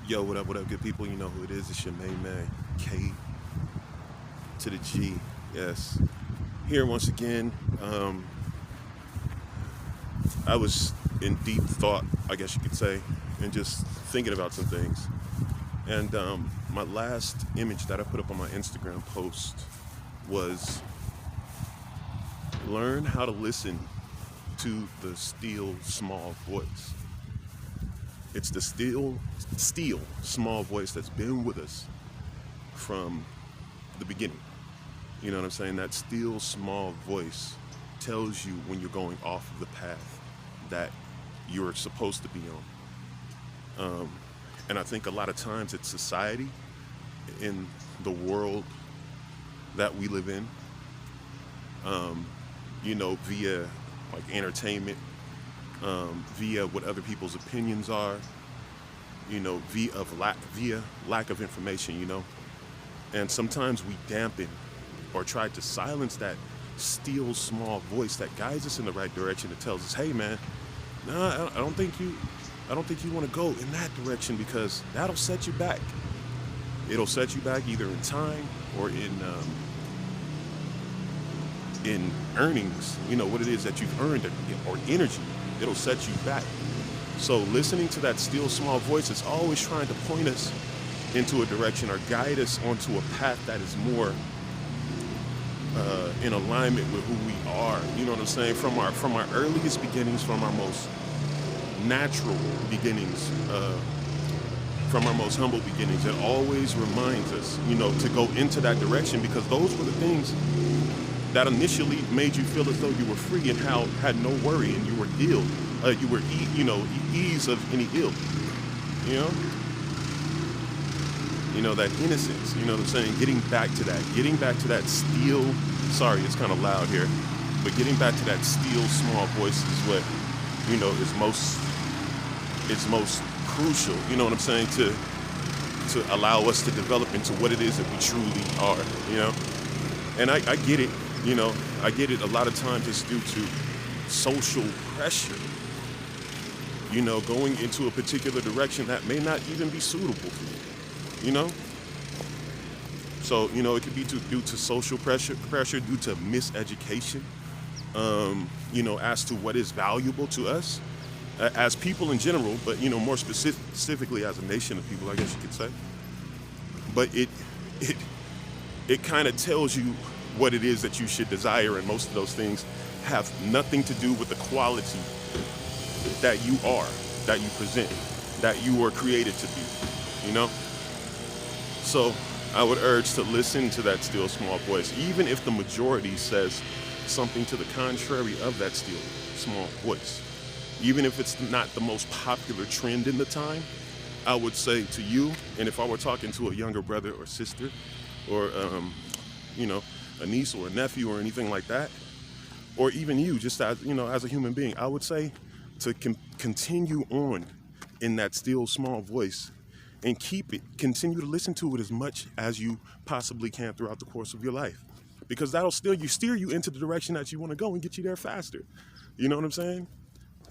Yo, what up, good people? You know who it is. It's your main man, K to the G. Yes. Here once again. I was in deep thought, I guess you could say, and just thinking about some things. And my last image that I put up on my Instagram post was learn how to listen to the still small voice. It's the still small voice that's been with us from the beginning. You know what I'm saying? That still small voice tells you when you're going off of the path that you're supposed to be on. And I think a lot of times it's society in the world that we live in, via like entertainment, via what other people's opinions are, via lack of information, and sometimes we dampen or try to silence that still small voice that guides us in the right direction. That tells us, hey man, nah, I don't think you want to go in that direction because that'll set you back. It'll set you back either in time or in earnings. You know what it is that you've earned or energy. It'll set you back. So listening to that still small voice is always trying to point us into a direction or guide us onto a path that is more in alignment with who we are. You know what I'm saying? From our earliest beginnings, from our most natural beginnings, from our most humble beginnings, it always reminds us, to go into that direction because those were the things that initially made you feel as though you were free and how had no worry and you were ill. You were, ease of any ill. You know. That innocence, you know what I'm saying? Getting back to that steel, sorry, it's kind of loud here, but getting back to that steel small voice is what, is most crucial, you know what I'm saying, to allow us to develop into what it is that we truly are. And I get it, I get it a lot of times it's due to social pressure, going into a particular direction that may not even be suitable for you. So it could be due to social pressure due to miseducation, as to what is valuable to us as people in general, but more specifically as a nation of people, I guess you could say. But it kind of tells you what it is that you should desire, and most of those things have nothing to do with the quality that you are, that you present, that you were created to be. So I would urge to listen to that still small voice, even if the majority says something to the contrary of that still small voice. Even if it's not the most popular trend in the time, I would say to you, and if I were talking to a younger brother or sister, or a niece or a nephew or anything like that, or even you, just as a human being, I would say to continue on in that still small voice and continue to listen to it as much as you possibly can throughout the course of your life. Because that'll steer you into the direction that you want to go and get you there faster. You know what I'm saying?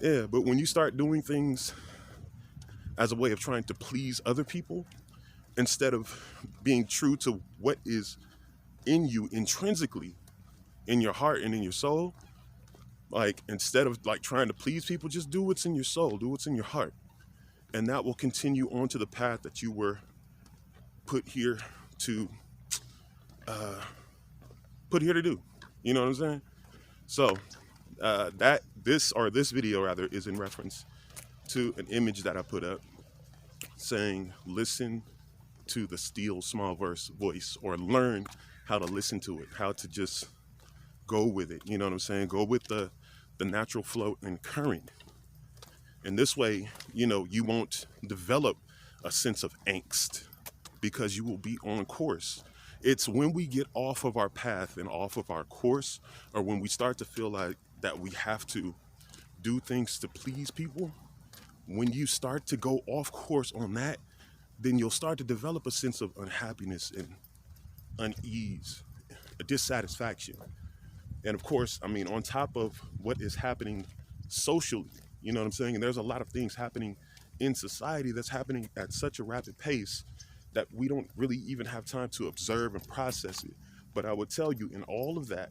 Yeah, but when you start doing things as a way of trying to please other people, instead of being true to what is in you intrinsically, in your heart and in your soul, like instead of like trying to please people, just do what's in your soul, do what's in your heart. And that will continue on to the path that you were put here to do. You know what I'm saying? So this video rather is in reference to an image that I put up saying, listen to the still small voice, or learn how to listen to it, how to just go with it. You know what I'm saying? Go with the natural flow and current. And this way, you won't develop a sense of angst because you will be on course. It's when we get off of our path and off of our course, or when we start to feel like that we have to do things to please people, when you start to go off course on that, then you'll start to develop a sense of unhappiness and unease, a dissatisfaction. And of course, on top of what is happening socially, you know what I'm saying? And there's a lot of things happening in society that's happening at such a rapid pace that we don't really even have time to observe and process it. But I would tell you, in all of that,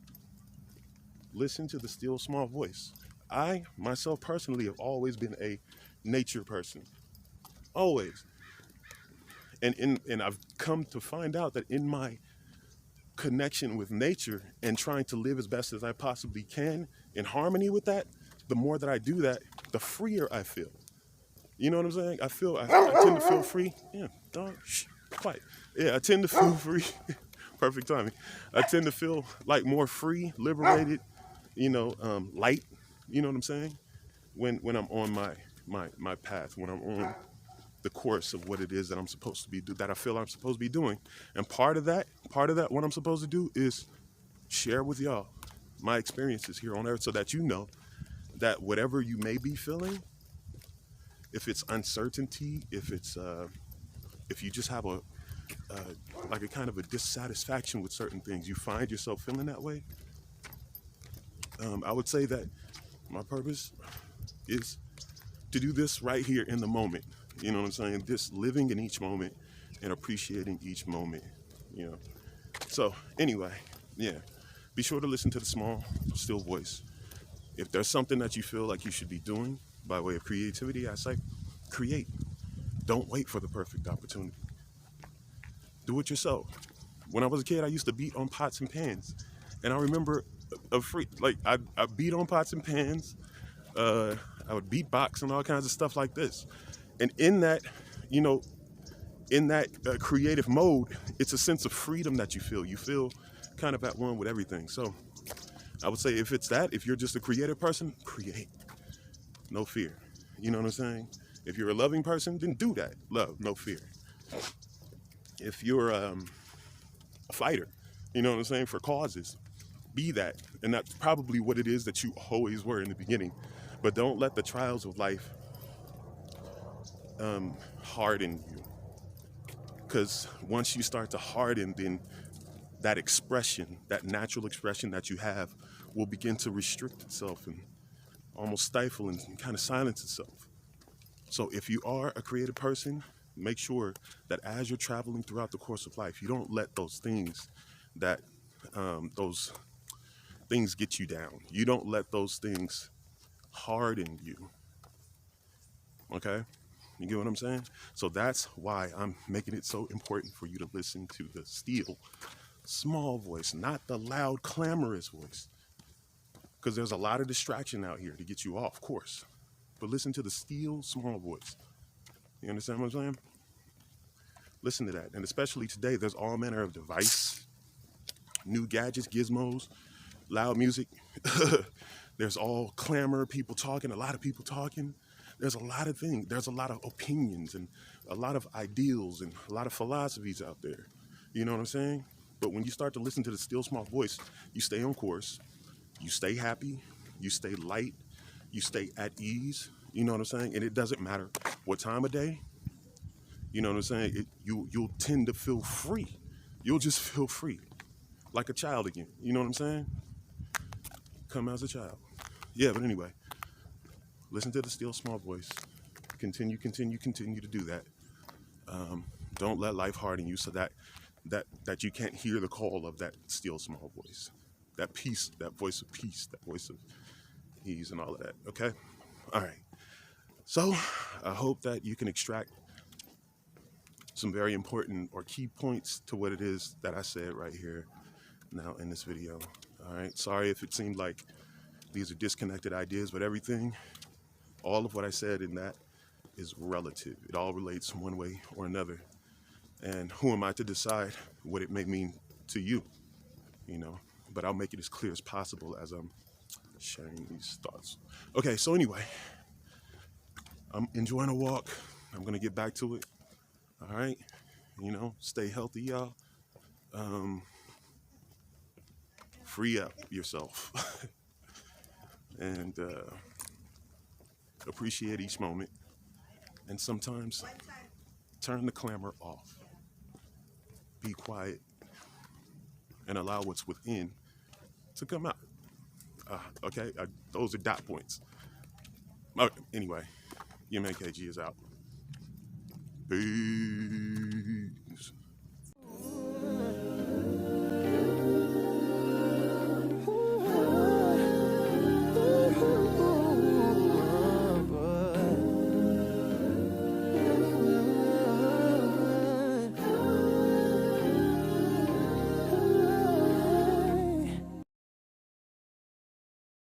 listen to the still small voice. I myself personally have always been a nature person, always. And I've come to find out that in my connection with nature and trying to live as best as I possibly can in harmony with that, the more that I do that, the freer I feel. You know what I'm saying? I tend to feel free. Yeah, dog, shh, quiet. Yeah, I tend to feel free. Perfect timing. I tend to feel like more free, liberated, light. You know what I'm saying? When I'm on my path, when I'm on the course of what it is that I'm supposed to be that I feel I'm supposed to be doing. And part of that, what I'm supposed to do is share with y'all my experiences here on earth so that you know that whatever you may be feeling, if it's uncertainty, if you just have like a kind of a dissatisfaction with certain things, you find yourself feeling that way. I would say that my purpose is to do this right here in the moment. You know what I'm saying? This living in each moment and appreciating each moment, you know. So anyway, yeah, be sure to listen to the small, still voice. If there's something that you feel like you should be doing by way of creativity, I say create. Don't wait for the perfect opportunity. Do it yourself. When I was a kid, I used to beat on pots and pans. And I remember I beat on pots and pans. I would beatbox and all kinds of stuff like this. And in that, you know, creative mode, it's a sense of freedom that you feel. You feel kind of at one with everything. So I would say if you're just a creative person, create. No fear. You know what I'm saying? If you're a loving person, then do that. Love, no fear. If you're a fighter, you know what I'm saying, for causes, be that. And that's probably what it is that you always were in the beginning. But don't let the trials of life harden you. Because once you start to harden, then that expression, that natural expression that you have, will begin to restrict itself and almost stifle and kind of silence itself. So if you are a creative person, make sure that as you're traveling throughout the course of life, you don't let those things get you down. You don't let those things harden you. Okay? You get what I'm saying? So that's why I'm making it so important for you to listen to the still, small voice, not the loud, clamorous voice. Because there's a lot of distraction out here to get you off course. But listen to the still, small voice. You understand what I'm saying? Listen to that. And especially today, there's all manner of device, new gadgets, gizmos, loud music. There's all clamor, people talking, a lot of people talking. There's a lot of things. There's a lot of opinions and a lot of ideals and a lot of philosophies out there. You know what I'm saying? But when you start to listen to the still small voice, you stay on course, you stay happy, you stay light, you stay at ease. You know what I'm saying? And it doesn't matter what time of day. You know what I'm saying? You'll tend to feel free. You'll just feel free, like a child again. You know what I'm saying? Come as a child. Yeah, but anyway, listen to the still small voice. Continue to do that. Don't let life harden you so that you can't hear the call of that still small voice. That peace, that voice of peace, that voice of ease and all of that. Okay? All right. So I hope that you can extract some very important or key points to what it is that I said right here now in this video. All right. Sorry if it seemed like these are disconnected ideas, but all of what I said in that is relative. It all relates one way or another. And who am I to decide what it may mean to you? You know, but I'll make it as clear as possible as I'm sharing these thoughts. Okay, so anyway, I'm enjoying a walk. I'm gonna get back to it. All right, stay healthy, y'all. Free up yourself and appreciate each moment. And sometimes turn the clamor off. Be quiet and allow what's within to come out. Okay, those are dot points. Okay, anyway, your man KG is out. Peace.